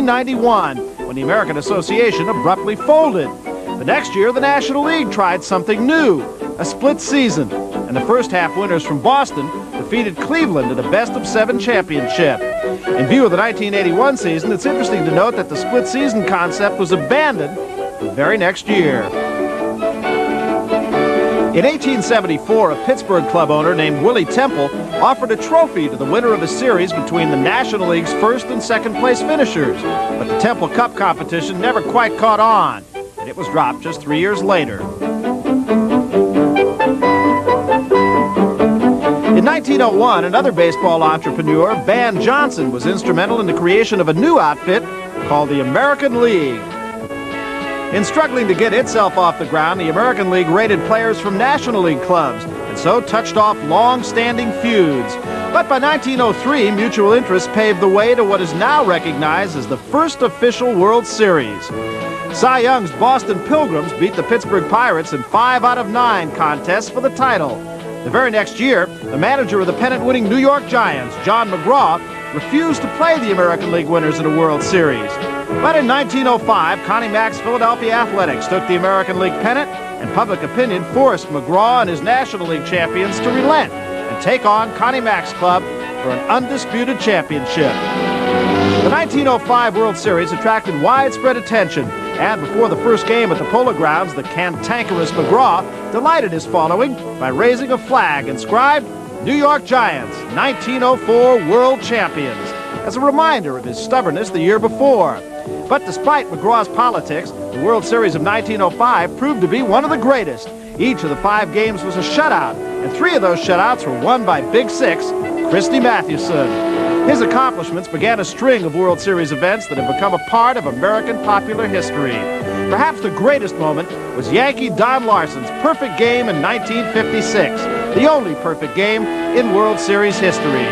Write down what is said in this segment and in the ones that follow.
1991, when the American Association abruptly folded. The next year, the National League tried something new, a split season, and the first half winners from Boston defeated Cleveland in a best-of-7 championship. In view of the 1981 season, it's interesting to note that the split season concept was abandoned the very next year. In 1874, a Pittsburgh club owner named Willie Temple offered a trophy to the winner of a series between the National League's first and second place finishers. But the Temple Cup competition never quite caught on, and it was dropped just 3 years later. In 1901, another baseball entrepreneur, Van Johnson, was instrumental in the creation of a new outfit called the American League. In struggling to get itself off the ground, the American League raided players from National League clubs and so touched off long-standing feuds. But by 1903, mutual interest paved the way to what is now recognized as the first official World Series. Cy Young's Boston Pilgrims beat the Pittsburgh Pirates in 5 out of 9 contests for the title. The very next year, the manager of the pennant-winning New York Giants, John McCarver, refused to play the American League winners in a World Series. But in 1905, Connie Mack's Philadelphia Athletics took the American League pennant, and public opinion forced McCarver and his National League champions to relent and take on Connie Mack's club for an undisputed championship. The 1905 World Series attracted widespread attention, and before the first game at the Polo Grounds, the cantankerous McCarver delighted his following by raising a flag inscribed, "New York Giants, 1904 World Champions," as a reminder of his stubbornness the year before. But despite McCarver's politics, the World Series of 1905 proved to be one of the greatest. Each of the 5 games was a shutout, and 3 of those shutouts were won by Big Six, Christy Mathewson. His accomplishments began a string of World Series events that have become a part of American popular history. Perhaps the greatest moment was Yankee Don Larson's perfect game in 1956, the only perfect game in World Series history.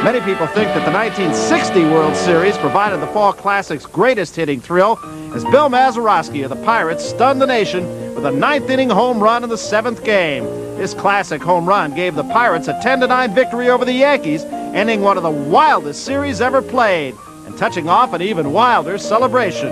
Many people think that the 1960 World Series provided the Fall Classic's greatest hitting thrill, as Bill Mazeroski of the Pirates stunned the nation with a 9th-inning home run in the 7th game. This classic home run gave the Pirates a 10-9 victory over the Yankees, ending one of the wildest series ever played, and touching off an even wilder celebration.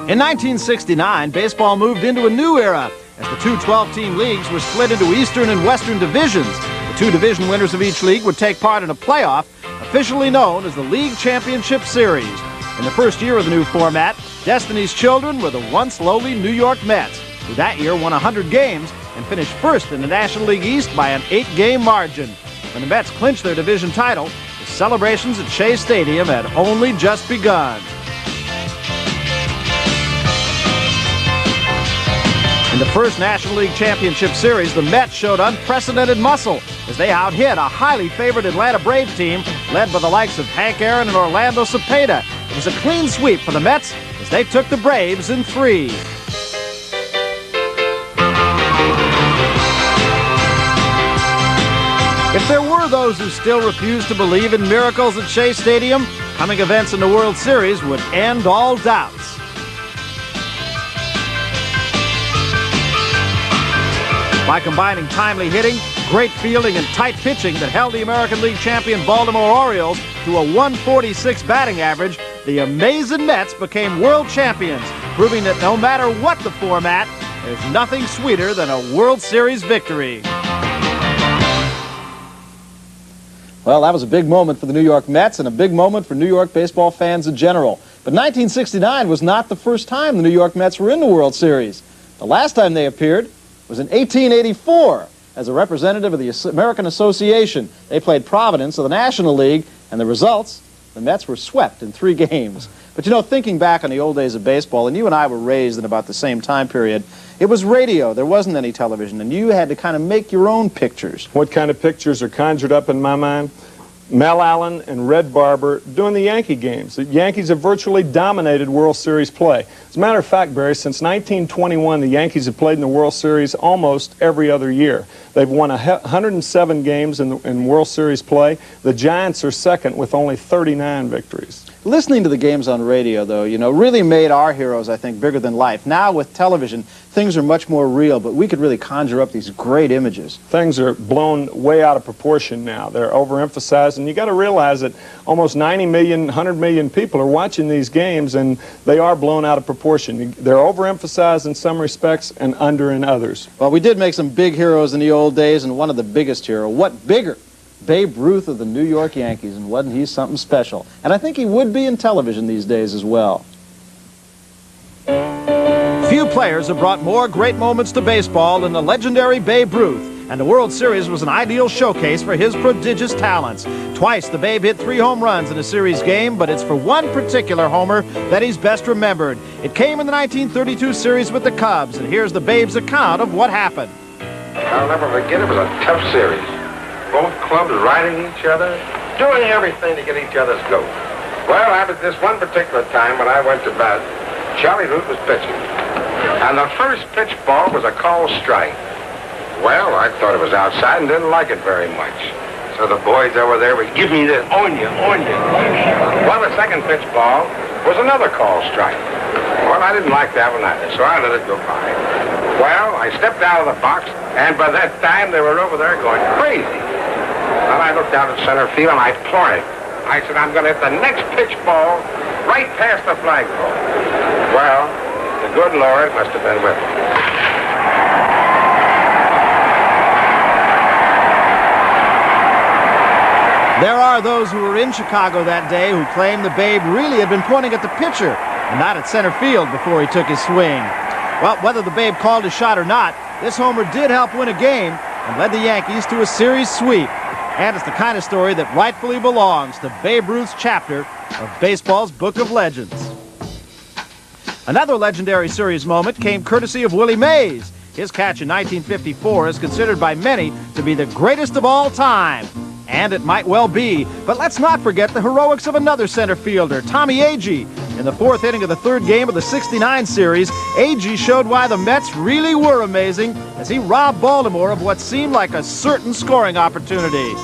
In 1969, baseball moved into a new era, as the 2 12-team leagues were split into Eastern and Western divisions. The 2 division winners of each league would take part in a playoff, officially known as the League Championship Series. In the first year of the new format, Destiny's Children were the once lowly New York Mets, who that year won 100 games and finished first in the National League East by an 8-game margin. When the Mets clinched their division title, the celebrations at Shea Stadium had only just begun. In the first National League Championship Series, the Mets showed unprecedented muscle as they out-hit a highly favored Atlanta Braves team led by the likes of Hank Aaron and Orlando Cepeda. It was a clean sweep for the Mets as they took the Braves in 3. If there were those who still refused to believe in miracles at Shea Stadium, coming events in the World Series would end all doubts. By combining timely hitting, great fielding, and tight pitching that held the American League champion Baltimore Orioles to a 146 batting average, the amazing Mets became world champions, proving that no matter what the format, there's nothing sweeter than a World Series victory. Well, that was a big moment for the New York Mets and a big moment for New York baseball fans in general. But 1969 was not the first time the New York Mets were in the World Series. The last time they appeared was in 1884 as a representative of the American Association. They played Providence of the National League, and the results, the Mets were swept in 3 games. But you know, thinking back on the old days of baseball, and you and I were raised in about the same time period, it was radio. There wasn't any television, and you had to kind of make your own pictures. What kind of pictures are conjured up in my mind? Mel Allen and Red Barber doing the Yankee games. The Yankees have virtually dominated World Series play. As a matter of fact, Barry, since 1921, the Yankees have played in the World Series almost every other year. They've won 107 games in World Series play. The Giants are second with only 39 victories. Listening to the games on radio, though, you know, really made our heroes, I think, bigger than life. Now with television, things are much more real, but we could really conjure up these great images. Things are blown way out of proportion now. They're overemphasized, and you got to realize that almost 90 million, 100 million people are watching these games, and they are blown out of proportion. They're overemphasized in some respects and under in others. Well, we did make some big heroes in the old days, and one of the biggest hero. What bigger? Babe Ruth of the New York Yankees, and wasn't he something special? And I think he would be in television these days as well. Few players have brought more great moments to baseball than the legendary Babe Ruth, and the World Series was an ideal showcase for his prodigious talents. Twice the Babe hit 3 home runs in a series game, but it's for one particular homer that he's best remembered. It came in the 1932 series with the Cubs, and here's the Babe's account of what happened. I'll never forget it. It was a tough series. Both clubs riding each other, doing everything to get each other's goat. Well, after this one particular time when I went to bat, Charlie Root was pitching. And the first pitch ball was a called strike. Well, I thought it was outside and didn't like it very much. So the boys over there would give me this, on you. Well, the second pitch ball was another called strike. Well, I didn't like that one either, so I let it go by. Well, I stepped out of the box, and by that time they were over there going crazy. And I looked out at center field and I pointed. I said, I'm going to hit the next pitch ball right past the flagpole. Well, the good Lord must have been with me. There are those who were in Chicago that day who claim the Babe really had been pointing at the pitcher and not at center field before he took his swing. Well, whether the Babe called his shot or not, this homer did help win a game and led the Yankees to a series sweep. And it's the kind of story that rightfully belongs to Babe Ruth's chapter of baseball's Book of Legends. Another legendary series moment came courtesy of Willie Mays. His catch in 1954 is considered by many to be the greatest of all time. And it might well be, but let's not forget the heroics of another center fielder, Tommy Agee. In the 4th inning of the 3rd game of the '69 series, Agee showed why the Mets really were amazing as he robbed Baltimore of what seemed like a certain scoring opportunity.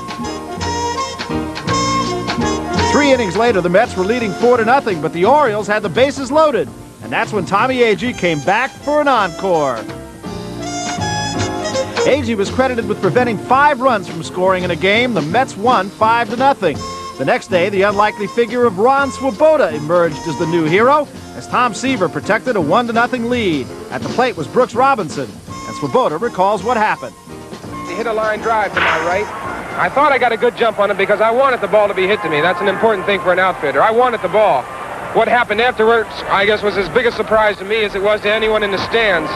3 innings later, the Mets were leading 4-0, but the Orioles had the bases loaded. And that's when Tommy Agee came back for an encore. Agee was credited with preventing 5 runs from scoring in a game. The Mets won 5-0. The next day, the unlikely figure of Ron Swoboda emerged as the new hero as Tom Seaver protected a 1-0 lead. At the plate was Brooks Robinson, and Swoboda recalls what happened. He hit a line drive to my right. I thought I got a good jump on it because I wanted the ball to be hit to me. That's an important thing for an outfielder. I wanted the ball. What happened afterwards, I guess, was as big a surprise to me as it was to anyone in the stands.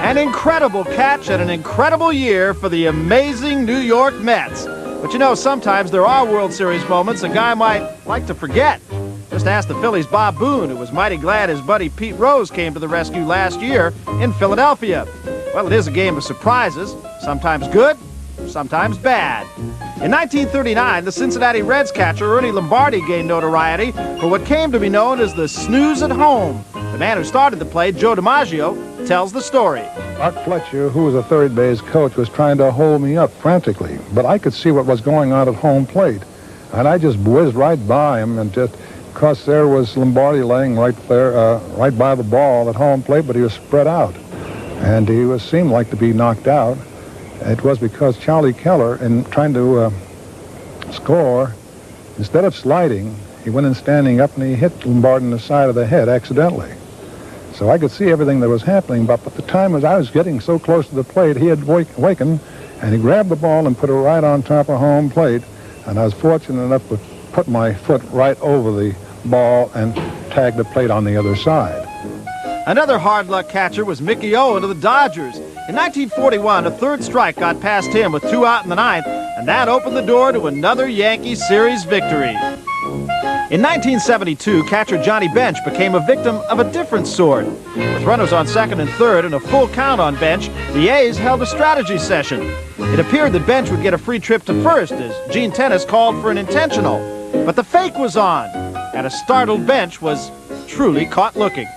An incredible catch and an incredible year for the amazing New York Mets. But you know, sometimes there are World Series moments a guy might like to forget. Just ask the Phillies' Bob Boone, who was mighty glad his buddy Pete Rose came to the rescue last year in Philadelphia. Well, it is a game of surprises, sometimes good, sometimes bad. In 1939, the Cincinnati Reds catcher Ernie Lombardi gained notoriety for what came to be known as the snooze at home. The man who started the play, Joe DiMaggio, tells the story. Art Fletcher, who was a third base coach, was trying to hold me up frantically, but I could see what was going on at home plate. And I just whizzed right by him, and just because there was Lombardi laying right there, right by the ball at home plate, but he was spread out. And he seemed like to be knocked out. It was because Charlie Keller, in trying to score, instead of sliding, he went in standing up and he hit Lombardi in the side of the head accidentally. So I could see everything that was happening, but at the time as I was getting so close to the plate, he had wakened, and he grabbed the ball and put it right on top of home plate, and I was fortunate enough to put my foot right over the ball and tag the plate on the other side. Another hard luck catcher was Mickey Owen of the Dodgers. In 1941, a third strike got past him with 2 out in the 9th, and that opened the door to another Yankee Series victory. In 1972, catcher Johnny Bench became a victim of a different sort. With runners on second and third and a full count on Bench, the A's held a strategy session. It appeared that Bench would get a free trip to first as Gene Tennis called for an intentional. But the fake was on, and a startled Bench was truly caught looking.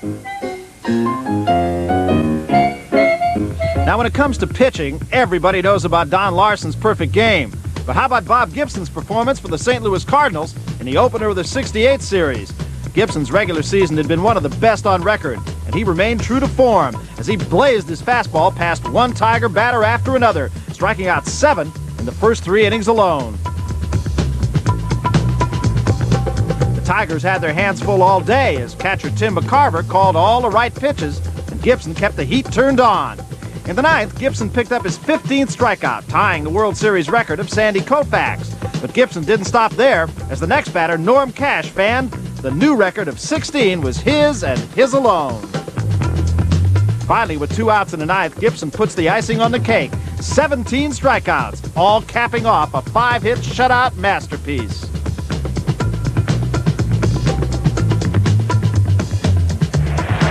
Now, when it comes to pitching, everybody knows about Don Larson's perfect game. But how about Bob Gibson's performance for the St. Louis Cardinals in the opener of the '68 series? Gibson's regular season had been one of the best on record, and he remained true to form as he blazed his fastball past one Tiger batter after another, striking out 7 in the first 3 innings alone. The Tigers had their hands full all day as catcher Tim McCarver called all the right pitches, and Gibson kept the heat turned on. In the 9th, Gibson picked up his 15th strikeout, tying the World Series record of Sandy Koufax. But Gibson didn't stop there, as the next batter, Norm Cash, fanned the new record of 16 was his and his alone. Finally, with 2 outs in the 9th, Gibson puts the icing on the cake. 17 strikeouts, all capping off a 5-hit shutout masterpiece.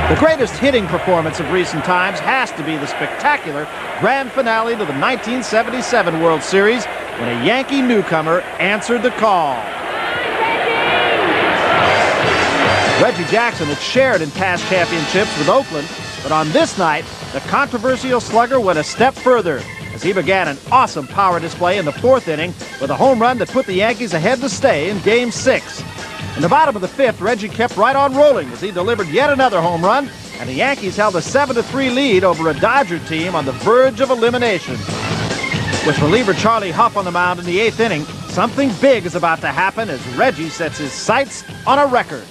The greatest hitting performance of recent times has to be the spectacular grand finale to the 1977 World Series when a Yankee newcomer answered the call. Reggie Jackson had shared in past championships with Oakland, but on this night, the controversial slugger went a step further as he began an awesome power display in the 4th inning with a home run that put the Yankees ahead to stay in Game 6. In the bottom of the 5th, Reggie kept right on rolling as he delivered yet another home run, and the Yankees held a 7-3 lead over a Dodger team on the verge of elimination. With reliever Charlie Huff on the mound in the 8th inning, something big is about to happen as Reggie sets his sights on a record.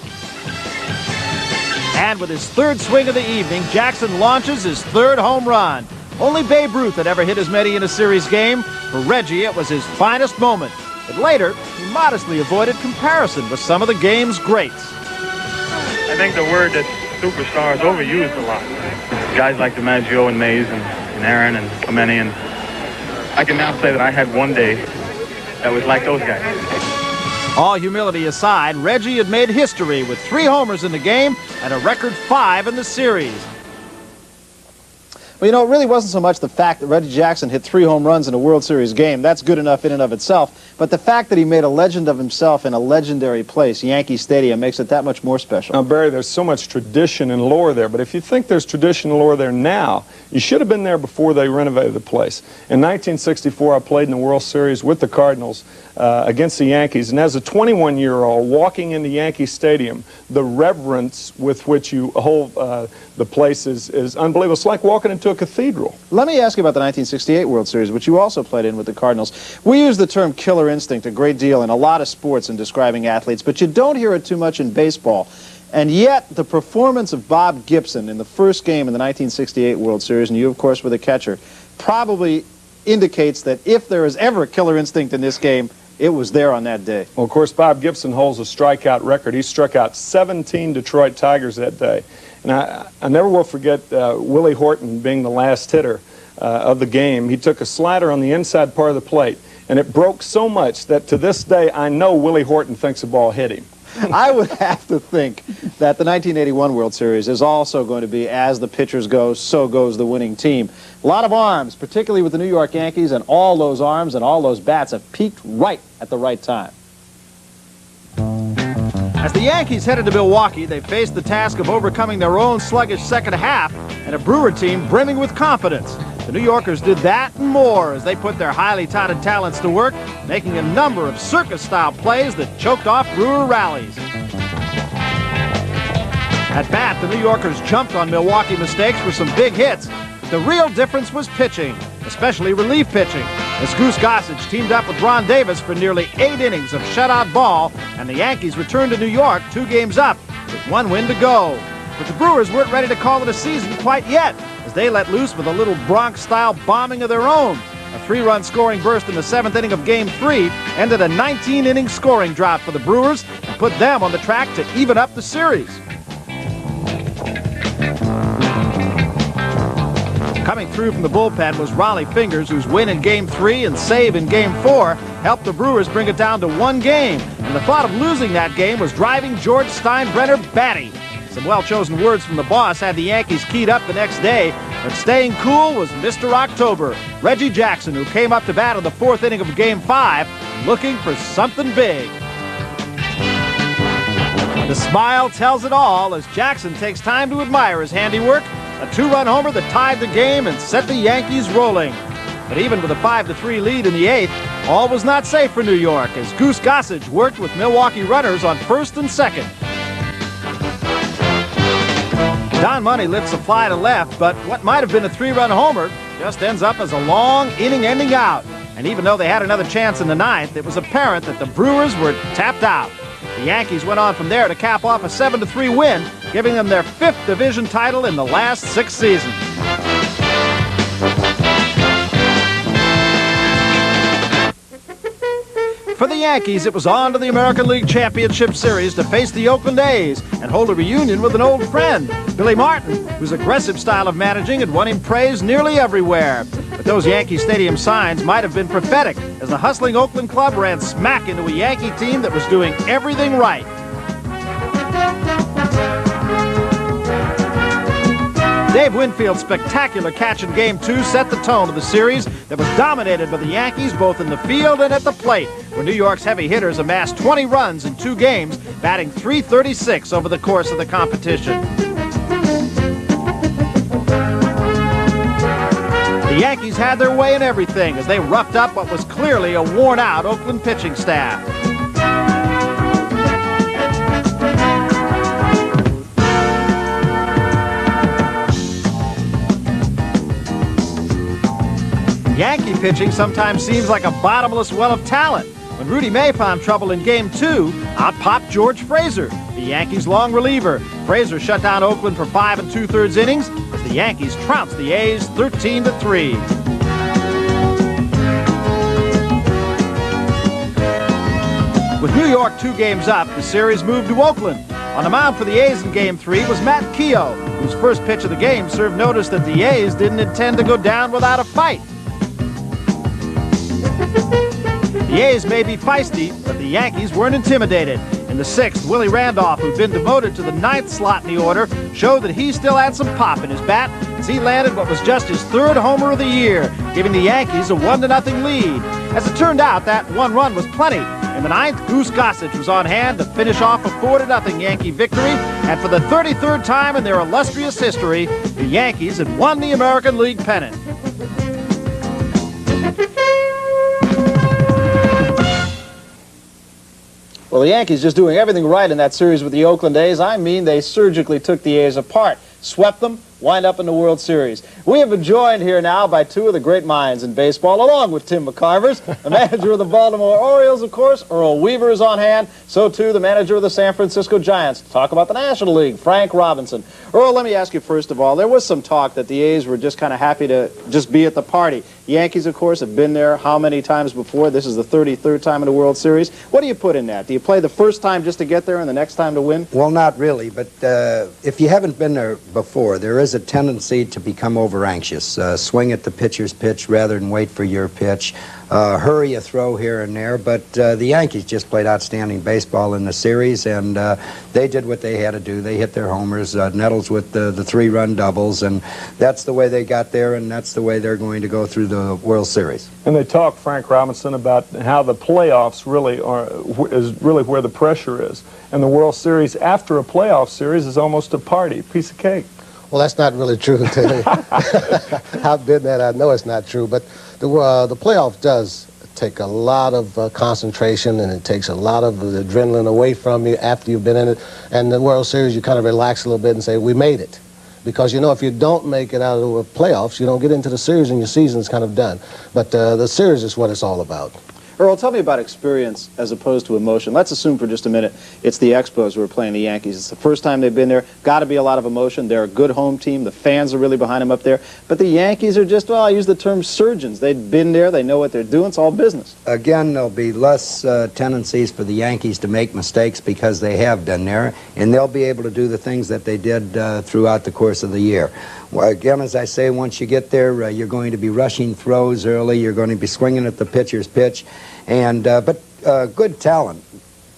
And with his 3rd swing of the evening, Jackson launches his 3rd home run. Only Babe Ruth had ever hit as many in a series game. For Reggie, it was his finest moment. But later, he modestly avoided comparison with some of the game's greats. I think the word that superstar is overused a lot. Guys like DiMaggio and Mays and Aaron and Clemente, and I can now say that I had one day that was like those guys. All humility aside, Reggie had made history with 3 homers in the game and a record 5 in the series. Well, you know, it really wasn't so much the fact that Reggie Jackson hit 3 home runs in a World Series game. That's good enough in and of itself. But the fact that he made a legend of himself in a legendary place, Yankee Stadium, makes it that much more special. Now, Barry, there's so much tradition and lore there, but if you think there's tradition and lore there now, you should have been there before they renovated the place. In 1964, I played in the World Series with the Cardinals against the Yankees, and as a 21-year-old walking into Yankee Stadium, the reverence with which you hold the place is unbelievable. It's like walking into a cathedral. Let me ask you about the 1968 World Series, which you also played in with the Cardinals. We use the term killer instinct a great deal in a lot of sports in describing athletes, but you don't hear it too much in baseball. And yet, the performance of Bob Gibson in the first game in the 1968 World Series, and you, of course, were the catcher, probably indicates that if there is ever a killer instinct in this game, it was there on that day. Well, of course, Bob Gibson holds a strikeout record. He struck out 17 Detroit Tigers that day. And I never will forget Willie Horton being the last hitter of the game. He took a slider on the inside part of the plate, and it broke so much that to this day I know Willie Horton thinks the ball hit him. I would have to think that the 1981 World Series is also going to be, as the pitchers go, so goes the winning team. A lot of arms, particularly with the New York Yankees, and all those arms and all those bats have peaked right at the right time. As the Yankees headed to Milwaukee, they faced the task of overcoming their own sluggish second half and a Brewer team brimming with confidence. The New Yorkers did that and more as they put their highly touted talents to work, making a number of circus-style plays that choked off Brewer rallies. At bat, the New Yorkers jumped on Milwaukee mistakes for some big hits. The real difference was pitching, especially relief pitching, as Goose Gossage teamed up with Ron Davis for nearly 8 innings of shutout ball, and the Yankees returned to New York 2 games up with 1 win to go. But the Brewers weren't ready to call it a season quite yet, as they let loose with a little Bronx-style bombing of their own. A 3-run scoring burst in the 7th inning of Game 3 ended a 19-inning scoring drought for the Brewers and put them on the track to even up the series. Coming through from the bullpen was Raleigh Fingers, whose win in Game 3 and save in Game 4 helped the Brewers bring it down to 1 game. And the thought of losing that game was driving George Steinbrenner batty. Some well-chosen words from the boss had the Yankees keyed up the next day, but staying cool was Mr. October, Reggie Jackson, who came up to bat in the 4th inning of Game 5 looking for something big. The smile tells it all as Jackson takes time to admire his handiwork. A 2-run homer that tied the game and set the Yankees rolling. But even with a 5-3 lead in the 8th, all was not safe for New York as Goose Gossage worked with Milwaukee runners on 1st and 2nd. Don Money lifts a fly to left, but what might have been a 3-run homer just ends up as a long inning-ending out. And even though they had another chance in the 9th, it was apparent that the Brewers were tapped out. The Yankees went on from there to cap off a 7-3 win, giving them their 5th division title in the last 6 seasons. For the Yankees, it was on to the American League Championship Series to face the Oakland A's and hold a reunion with an old friend, Billy Martin, whose aggressive style of managing had won him praise nearly everywhere. But those Yankee Stadium signs might have been prophetic, as the hustling Oakland club ran smack into a Yankee team that was doing everything right. Dave Winfield's spectacular catch in Game 2 set the tone of the series that was dominated by the Yankees both in the field and at the plate, where New York's heavy hitters amassed 20 runs in 2 games, batting .336 over the course of the competition. The Yankees had their way in everything as they roughed up what was clearly a worn-out Oakland pitching staff. Yankee pitching sometimes seems like a bottomless well of talent. When Rudy May found trouble in Game 2, out popped George Frazier, the Yankees' long reliever. Frazier shut down Oakland for 5 2/3 innings as the Yankees trounced the A's 13-3. With New York 2 games up, the series moved to Oakland. On the mound for the A's in Game 3 was Matt Keogh, whose first pitch of the game served notice that the A's didn't intend to go down without a fight. The A's may be feisty, but the Yankees weren't intimidated. In the 6th, Willie Randolph, who'd been demoted to the 9th slot in the order, showed that he still had some pop in his bat as he landed what was just his 3rd homer of the year, giving the Yankees a 1-0 lead. As it turned out, that 1 run was plenty. In the 9th, Goose Gossage was on hand to finish off a 4-0 Yankee victory, and for the 33rd time in their illustrious history, the Yankees had won the American League pennant. Well, the Yankees just doing everything right in that series with the Oakland A's. I mean, they surgically took the A's apart, swept them, wind up in the World Series. We have been joined here now by 2 of the great minds in baseball, along with Tim McCarver, the manager of the Baltimore Orioles, of course. Earl Weaver is on hand. So, too, the manager of the San Francisco Giants. To talk about the National League, Frank Robinson. Earl, let me ask you first of all, there was some talk that the A's were just kind of happy to just be at the party. The Yankees, of course, have been there how many times before? This is the 33rd time in the World Series. What do you put in that? Do you play the first time just to get there and the next time to win? Well, not really, but if you haven't been there before, there is a tendency to become over-anxious. Swing at the pitcher's pitch rather than wait for your pitch. Hurry a throw here and there, but the Yankees just played outstanding baseball in the series, and they did what they had to do. They hit their homers, Nettles with the 3-run doubles, and that's the way they got there, and that's the way they're going to go through the World Series. And they talk, Frank Robinson, about how the playoffs really is where the pressure is. And the World Series after a playoff series is almost a party, piece of cake. Well, that's not really true. I've been that. I know it's not true. But the playoff does take a lot of concentration, and it takes a lot of the adrenaline away from you after you've been in it. And the World Series, you kind of relax a little bit and say, we made it. Because, you know, if you don't make it out of the playoffs, you don't get into the series and your season's kind of done. But the series is what it's all about. Earl, tell me about experience as opposed to emotion. Let's assume for just a minute it's the Expos who are playing the Yankees. It's the first time they've been there. Got to be a lot of emotion. They're a good home team. The fans are really behind them up there. But the Yankees are just, well, I use the term surgeons. They've been there. They know what they're doing. It's all business. Again, there'll be less tendencies for the Yankees to make mistakes because they have been there, and they'll be able to do the things that they did throughout the course of the year. Well, again, as I say, once you get there, you're going to be rushing throws early. You're going to be swinging at the pitcher's pitch. And but good talent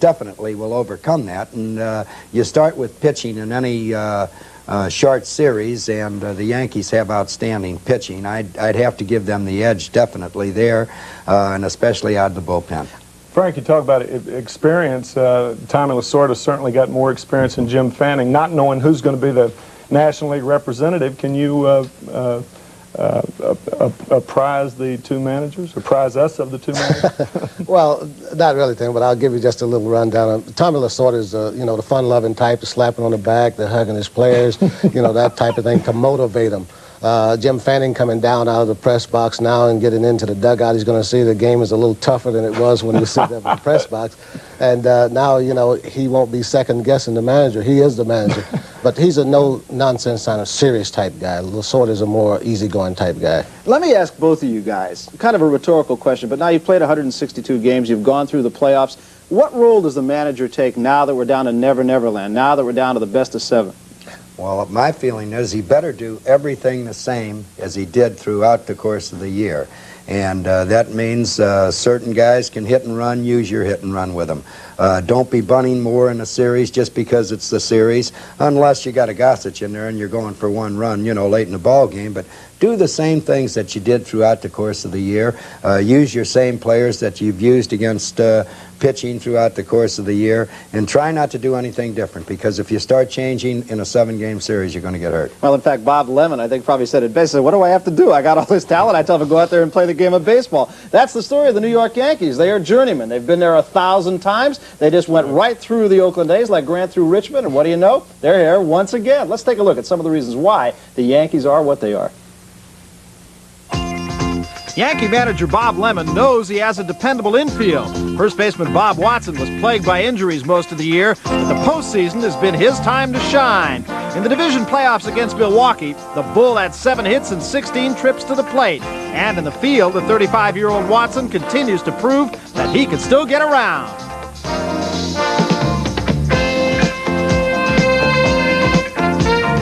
definitely will overcome that. And you start with pitching in any short series, and the Yankees have outstanding pitching. I'd have to give them the edge definitely there, and especially out of the bullpen. Frank, you talk about experience. Tommy Lasorda certainly got more experience than Jim Fanning, not knowing who's going to be the National League representative. Can you apprise the two managers, apprise us of the two managers? Well, not really, thing, but I'll give you just a little rundown. Tommy Lasorda is, the fun-loving type, the slapping on the back, the hugging his players, that type of thing to motivate them. Jim Fanning coming down out of the press box now and getting into the dugout. He's going to see the game is a little tougher than it was when he was sitting up in the press box. And now, he won't be second-guessing the manager. He is the manager. But he's a no-nonsense kind of serious type guy. Lasorda's a more easygoing type guy. Let me ask both of you guys, kind of a rhetorical question, but now you've played 162 games, you've gone through the playoffs. What role does the manager take now that we're down to Never Never Land, now that we're down to the best of 7? Well, my feeling is he better do everything the same as he did throughout the course of the year. And that means certain guys can hit and run, use your hit and run with them. Don't be bunting more in a series just because it's the series, unless you got a Gossage in there and you're going for one run, late in the ball game. But do the same things that you did throughout the course of the year. Use your same players that you've used against pitching throughout the course of the year, and try not to do anything different, because if you start changing in a 7-game series, you're going to get hurt. Well, in fact, Bob Lemon, I think, probably said it best. What do I have to do? I got all this talent. I tell them to go out there and play the game of baseball. That's the story of the New York Yankees. They are journeymen. They've been there 1,000 times. They just went right through the Oakland A's like Grant through Richmond, and what do you know? They're here once again. Let's take a look at some of the reasons why the Yankees are what they are. Yankee manager Bob Lemon knows he has a dependable infield. First baseman Bob Watson was plagued by injuries most of the year, but the postseason has been his time to shine. In the division playoffs against Milwaukee, the Bull had 7 hits and 16 trips to the plate. And in the field, the 35-year-old Watson continues to prove that he can still get around.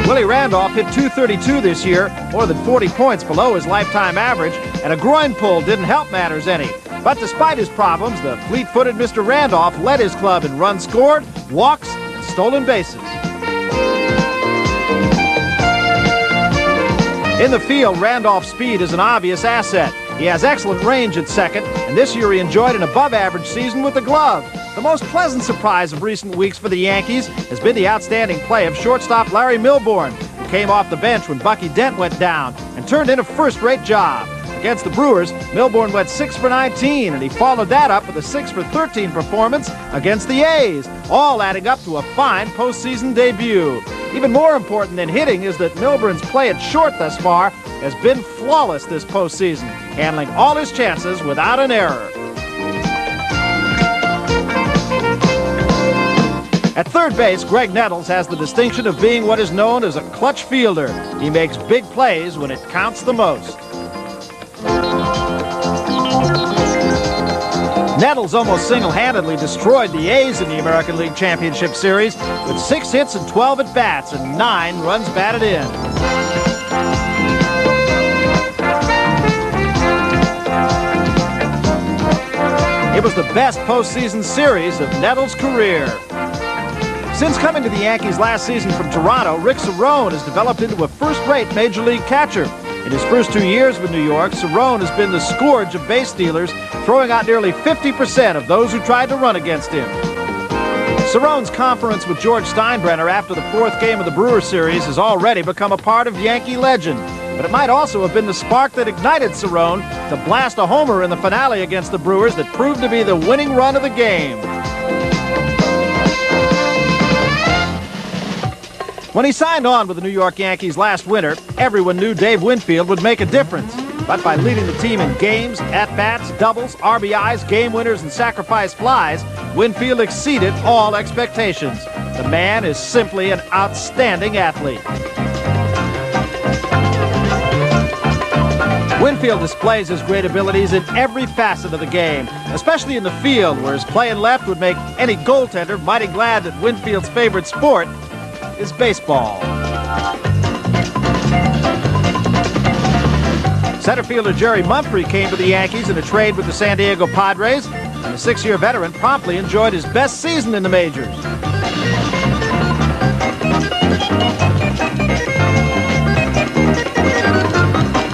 Willie Randolph hit .232 this year, more than 40 points below his lifetime average, and a groin pull didn't help matters any. But despite his problems, the fleet-footed Mr. Randolph led his club in runs scored, walks, and stolen bases. In the field, Randolph's speed is an obvious asset. He has excellent range at second, and this year he enjoyed an above-average season with the glove. The most pleasant surprise of recent weeks for the Yankees has been the outstanding play of shortstop Larry Milbourne, who came off the bench when Bucky Dent went down and turned in a first-rate job. Against the Brewers, Milbourne went 6 for 19, and he followed that up with a 6 for 13 performance against the A's, all adding up to a fine postseason debut. Even more important than hitting is that Milbourne's play at short thus far has been flawless this postseason, handling all his chances without an error. At third base, Greg Nettles has the distinction of being what is known as a clutch fielder. He makes big plays when it counts the most. Nettles almost single-handedly destroyed the A's in the American League Championship Series with 6 hits and 12 at-bats and 9 runs batted in. It was the best postseason series of Nettles' career. Since coming to the Yankees last season from Toronto, Rick Cerone has developed into a first-rate Major League catcher. In his first 2 years with New York, Cerone has been the scourge of base stealers, throwing out nearly 50% of those who tried to run against him. Cerone's conference with George Steinbrenner after the 4th game of the Brewer series has already become a part of Yankee legend. But it might also have been the spark that ignited Cerone to blast a homer in the finale against the Brewers that proved to be the winning run of the game. When he signed on with the New York Yankees last winter, everyone knew Dave Winfield would make a difference. But by leading the team in games, at-bats, doubles, RBIs, game winners, and sacrifice flies, Winfield exceeded all expectations. The man is simply an outstanding athlete. Winfield displays his great abilities in every facet of the game, especially in the field, where his play in left would make any goaltender mighty glad that Winfield's favorite sport is baseball. Center fielder Jerry Mumphrey came to the Yankees in a trade with the San Diego Padres, and the 6-year veteran promptly enjoyed his best season in the majors.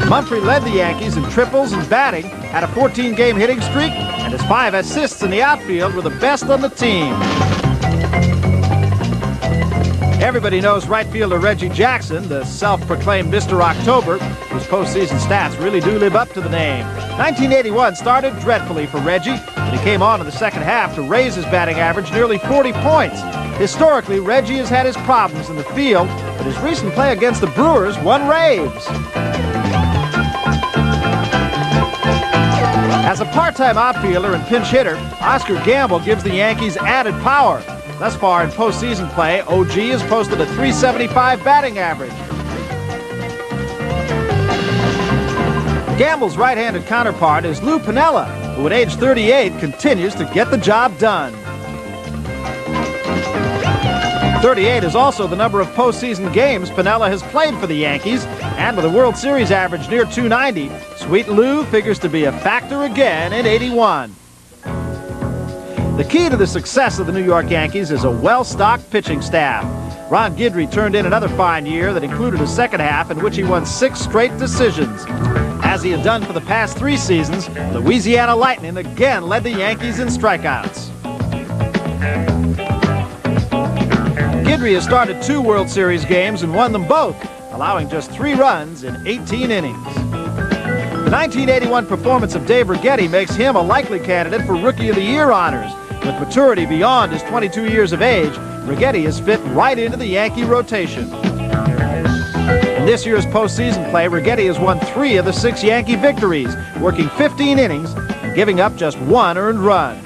Mumphrey led the Yankees in triples and batting, had a 14-game hitting streak, and his 5 assists in the outfield were the best on the team. Everybody knows right fielder Reggie Jackson, the self-proclaimed Mr. October, whose postseason stats really do live up to the name. 1981 started dreadfully for Reggie, but he came on in the second half to raise his batting average nearly 40 points. Historically, Reggie has had his problems in the field, but his recent play against the Brewers won raves. As a part-time outfielder and pinch hitter, Oscar Gamble gives the Yankees added power. Thus far in postseason play, OG has posted a .375 batting average. Gamble's right-handed counterpart is Lou Piniella, who at age 38 continues to get the job done. 38 is also the number of postseason games Piniella has played for the Yankees, and with a World Series average near .290, Sweet Lou figures to be a factor again in '81. The key to the success of the New York Yankees is a well-stocked pitching staff. Ron Guidry turned in another fine year that included a second half in which he won 6 straight decisions. As he had done for the past 3 seasons, Louisiana Lightning again led the Yankees in strikeouts. Guidry has started 2 World Series games and won them both, allowing just 3 runs in 18 innings. The 1981 performance of Dave Righetti makes him a likely candidate for Rookie of the Year honors. With maturity beyond his 22 years of age, Righetti is fit right into the Yankee rotation. In this year's postseason play, Righetti has won 3 of the 6 Yankee victories, working 15 innings and giving up just 1 earned run.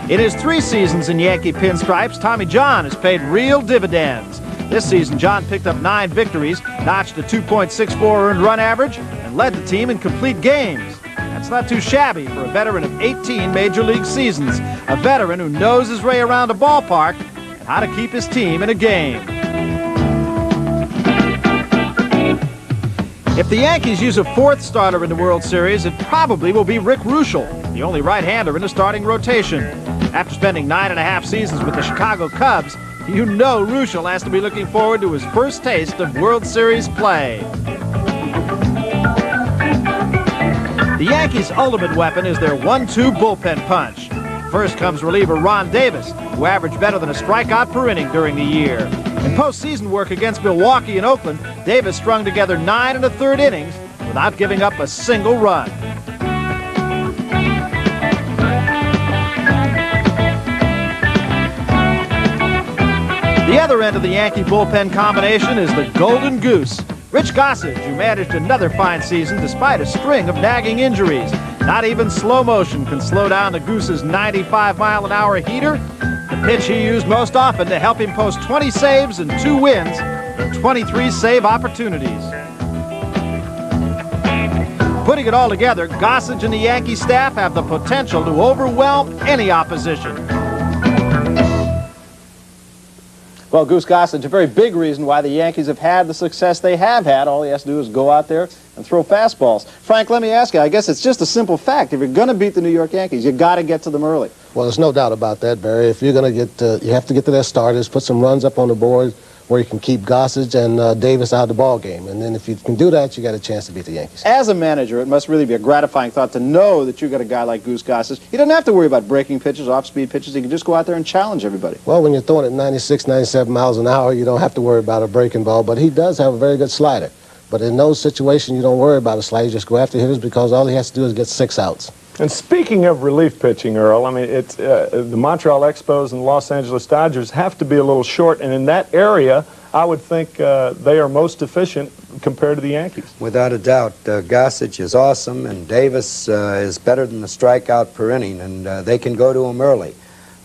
In his 3 seasons in Yankee pinstripes, Tommy John has paid real dividends. This season, John picked up 9 victories, notched a .264 earned run average, and led the team in complete games. That's not too shabby for a veteran of 18 Major League seasons, a veteran who knows his way around a ballpark and how to keep his team in a game. If the Yankees use a 4th starter in the World Series, it probably will be Rick Ruschel, the only right-hander in the starting rotation. After spending 9.5 seasons with the Chicago Cubs, you know Ruschel has to be looking forward to his first taste of World Series play. The Yankees' ultimate weapon is their 1-2 bullpen punch. First comes reliever Ron Davis, who averaged better than a strikeout per inning during the year. In postseason work against Milwaukee and Oakland, Davis strung together 9 1/3 innings without giving up a single run. The other end of the Yankee bullpen combination is the Golden Goose, Rich Gossage, who managed another fine season despite a string of nagging injuries. Not even slow motion can slow down the Goose's 95-mile-an-hour heater, the pitch he used most often to help him post 20 saves and 2 wins in 23 save opportunities. Putting it all together, Gossage and the Yankee staff have the potential to overwhelm any opposition. Well, Goose Gossage, a very big reason why the Yankees have had the success they have had. All he has to do is go out there and throw fastballs. Frank, let me ask you, I guess it's just a simple fact. If you're going to beat the New York Yankees, you got to get to them early. Well, there's no doubt about that, Barry. If you're going to get, you have to get to their starters, put some runs up on the board where you can keep Gossage and Davis out of the ball game. And then if you can do that, you got a chance to beat the Yankees. As a manager, it must really be a gratifying thought to know that you got a guy like Goose Gossage. He doesn't have to worry about breaking pitches, off-speed pitches. He can just go out there and challenge everybody. Well, when you're throwing at 96, 97 miles an hour, you don't have to worry about a breaking ball. But he does have a very good slider. But in those situations, you don't worry about a slider. You just go after hitters because all he has to do is get 6 outs. And speaking of relief pitching, Earl, I mean, it's the Montreal Expos and the Los Angeles Dodgers have to be a little short, and in that area, I would think they are most efficient compared to the Yankees. Without a doubt, Gossage is awesome, and Davis is better than the strikeout per inning, and they can go to him early.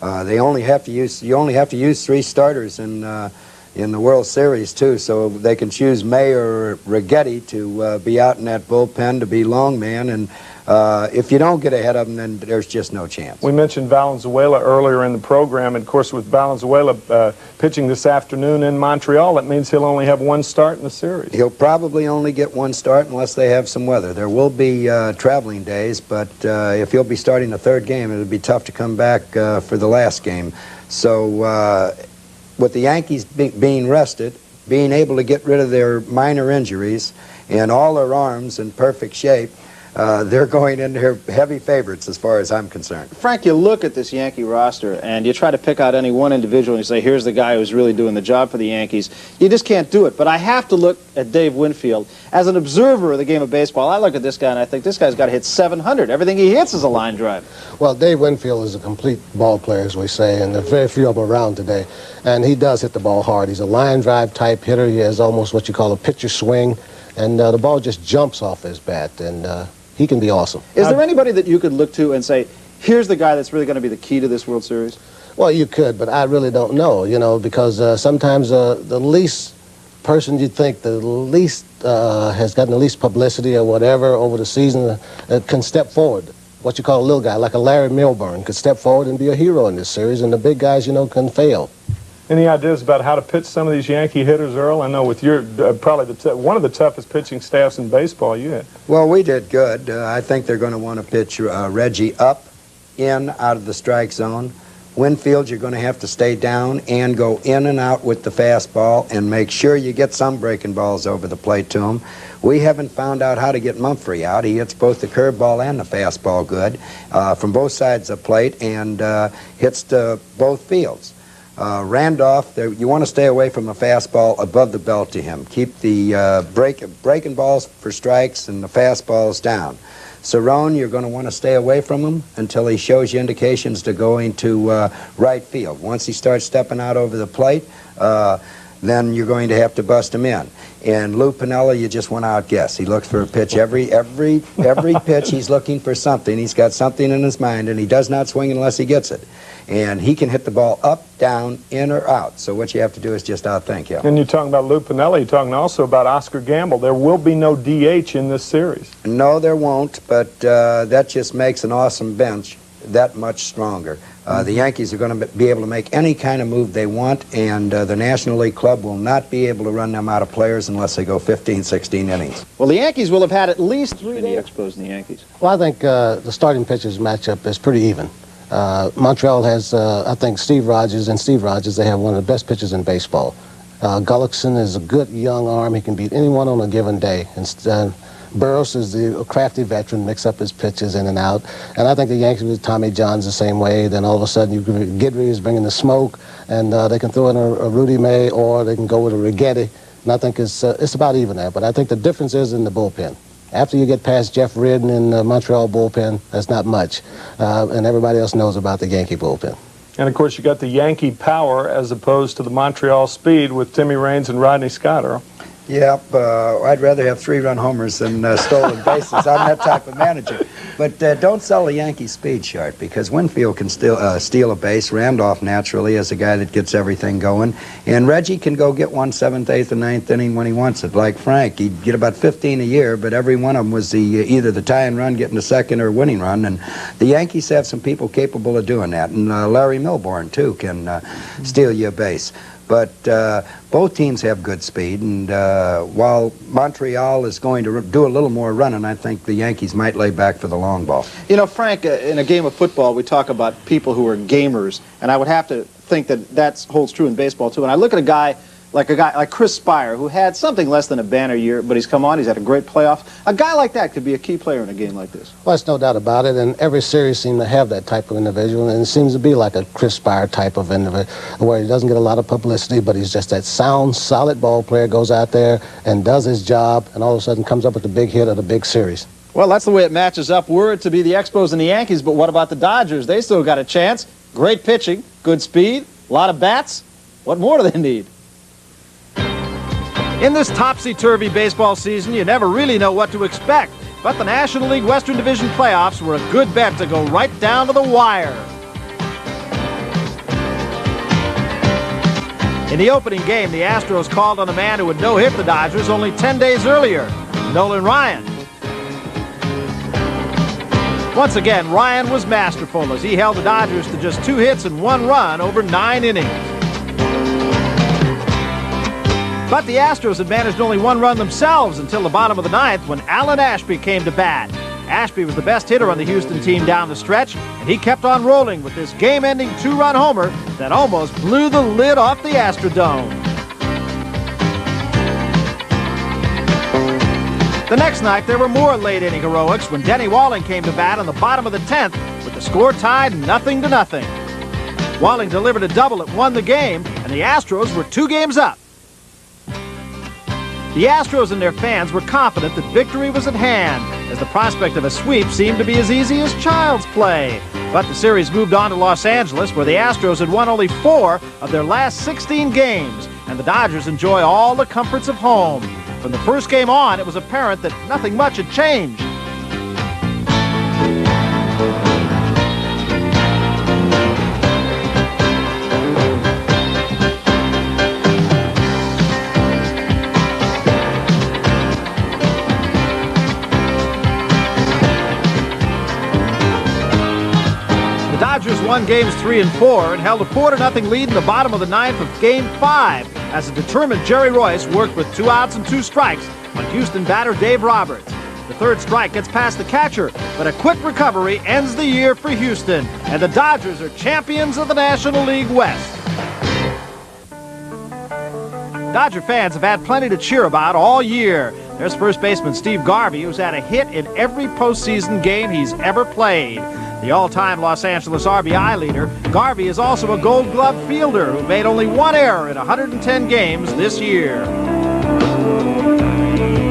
You only have to use 3 starters in the World Series too, so they can choose May or Righetti to be out in that bullpen to be long man, and if you don't get ahead of them, then there's just no chance. We mentioned Valenzuela earlier in the program, and of course with Valenzuela pitching this afternoon in Montreal, that means he'll only have 1 start in the series. He'll probably only get 1 start unless they have some weather. There will be traveling days, but if he'll be starting the 3rd game, it'll be tough to come back for the last game. So with the Yankees being rested, being able to get rid of their minor injuries, and all their arms in perfect shape, they're going in here heavy favorites as far as I'm concerned. Frank, you look at this Yankee roster and you try to pick out any one individual and you say, here's the guy who's really doing the job for the Yankees. You just can't do it. But I have to look at Dave Winfield. As an observer of the game of baseball, I look at this guy and I think this guy's got to hit 700. Everything he hits is a line drive. Well, Dave Winfield is a complete ball player, as we say, and there's very few of them around today. And he does hit the ball hard. He's a line drive type hitter. He has almost what you call a pitcher swing, and the ball just jumps off his bat, and he can be awesome. Is there anybody that you could look to and say, here's the guy that's really going to be the key to this World Series? Well, you could, but I really don't know, because sometimes the least person you think the least has gotten the least publicity or whatever over the season can step forward. What you call a little guy, like a Larry Milburn, could step forward and be a hero in this series, and the big guys, can fail. Any ideas about how to pitch some of these Yankee hitters, Earl? I know with your probably one of the toughest pitching staffs in baseball you had. Well, we did good. I think they're going to want to pitch Reggie up, in, out of the strike zone. Winfield, you're going to have to stay down and go in and out with the fastball and make sure you get some breaking balls over the plate to him. We haven't found out how to get Mumphrey out. He hits both the curveball and the fastball good from both sides of the plate and hits to both fields. Randolph, you want to stay away from the fastball above the belt to him. Keep the breaking balls for strikes and the fastballs down. Cerrone, you're going to want to stay away from him until he shows you indications to going to right field. Once he starts stepping out over the plate, then you're going to have to bust him in. And Lou Piniella, you just want to outguess. He looks for a pitch every pitch. He's looking for something. He's got something in his mind, and he does not swing unless he gets it. And he can hit the ball up, down, in, or out. So what you have to do is just outthink him. And you're talking about Lou Piniella. You're talking also about Oscar Gamble. There will be no DH in this series. No, there won't, but that just makes an awesome bench that much stronger. The Yankees are going to be able to make any kind of move they want, and the National League club will not be able to run them out of players unless they go 15, 16 innings. Well, the Yankees will have had at least 3 days. The Expos and the Yankees. Well, I think the starting pitchers matchup is pretty even. Montreal has, I think, Steve Rogers, they have one of the best pitchers in baseball. Gullickson is a good young arm. He can beat anyone on a given day. And Burroughs is the crafty veteran, mix up his pitches in and out. And I think the Yankees with Tommy John's the same way. Then all of a sudden, Guidry is bringing the smoke, and they can throw in a Rudy May, or they can go with a Righetti. And I think it's about even there. But I think the difference is in the bullpen. After you get past Jeff Reardon in the Montreal bullpen, that's not much. And everybody else knows about the Yankee bullpen. And, of course, you got the Yankee power as opposed to the Montreal speed with Timmy Raines and Rodney Scott, Earl. Yep, I'd rather have 3-run homers than stolen bases. I'm that type of manager. But don't sell the Yankee speed short, because Winfield can still steal a base. Randolph, naturally, is a guy that gets everything going. And Reggie can go get 1 7th, 8th, and 9th inning when he wants it. Like Frank, he'd get about 15 a year, but every one of them was either the tying run, getting a second, or winning run. And the Yankees have some people capable of doing that. And Larry Milburn, too, can steal you a base. But both teams have good speed, and while Montreal is going to do a little more running, I think the Yankees might lay back for the long ball. You know, Frank, in a game of football, we talk about people who are gamers, and I would have to think that holds true in baseball, too. And I look at a guy like Chris Spire, who had something less than a banner year, but he's come on, he's had a great playoff. A guy like that could be a key player in a game like this. Well, there's no doubt about it, and every series seems to have that type of individual, and it seems to be like a Chris Spire type of individual, where he doesn't get a lot of publicity, but he's just that sound, solid ball player, goes out there and does his job, and all of a sudden comes up with the big hit of the big series. Well, that's the way it matches up. Word to be the Expos and the Yankees, but what about the Dodgers? They still got a chance. Great pitching, good speed, a lot of bats. What more do they need? In this topsy-turvy baseball season, you never really know what to expect. But the National League Western Division playoffs were a good bet to go right down to the wire. In the opening game, the Astros called on a man who had no-hit the Dodgers only 10 days earlier, Nolan Ryan. Once again, Ryan was masterful as he held the Dodgers to just 2 hits and 1 run over 9 innings. But the Astros had managed only 1 run themselves until the bottom of the 9th when Alan Ashby came to bat. Ashby was the best hitter on the Houston team down the stretch, and he kept on rolling with this game-ending 2-run homer that almost blew the lid off the Astrodome. The next night, there were more late-inning heroics when Denny Walling came to bat in the bottom of the 10th with the score tied 0-0. Walling delivered a double that won the game, and the Astros were 2 games up. The Astros and their fans were confident that victory was at hand, as the prospect of a sweep seemed to be as easy as child's play. But the series moved on to Los Angeles, where the Astros had won only 4 of their last 16 games, and the Dodgers enjoy all the comforts of home. From the first game on, it was apparent that nothing much had changed. The Dodgers won games 3 and 4 and held a 4-0 lead in the bottom of the 9th of Game 5 as a determined Jerry Royce worked with 2 outs and 2 strikes on Houston batter Dave Roberts. The third strike gets past the catcher, but a quick recovery ends the year for Houston, and the Dodgers are champions of the National League West. Dodger fans have had plenty to cheer about all year. There's first baseman Steve Garvey, who's had a hit in every postseason game he's ever played. The all-time Los Angeles RBI leader, Garvey is also a Gold Glove fielder who made only 1 error in 110 games this year.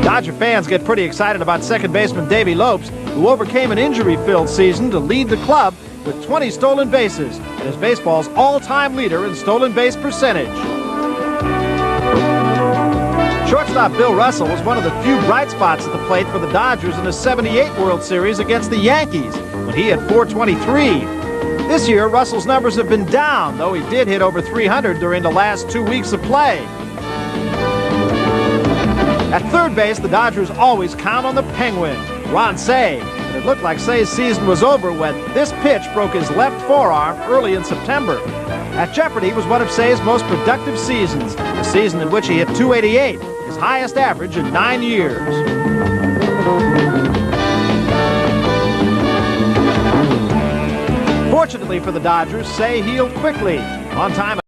Dodger fans get pretty excited about second baseman Davey Lopes, who overcame an injury-filled season to lead the club with 20 stolen bases and is baseball's all-time leader in stolen base percentage. Shortstop Bill Russell was one of the few bright spots at the plate for the Dodgers in the '78 World Series against the Yankees, when he had .423. This year, Russell's numbers have been down, though he did hit over .300 during the last 2 weeks of play. At third base, the Dodgers always count on the Penguin, Ron Cey. And it looked like Cey's season was over when this pitch broke his left forearm early in September. At Jeopardy was one of Cey's most productive seasons, a season in which he hit .288, his highest average in 9 years. Fortunately for the Dodgers, Cey healed quickly. On time.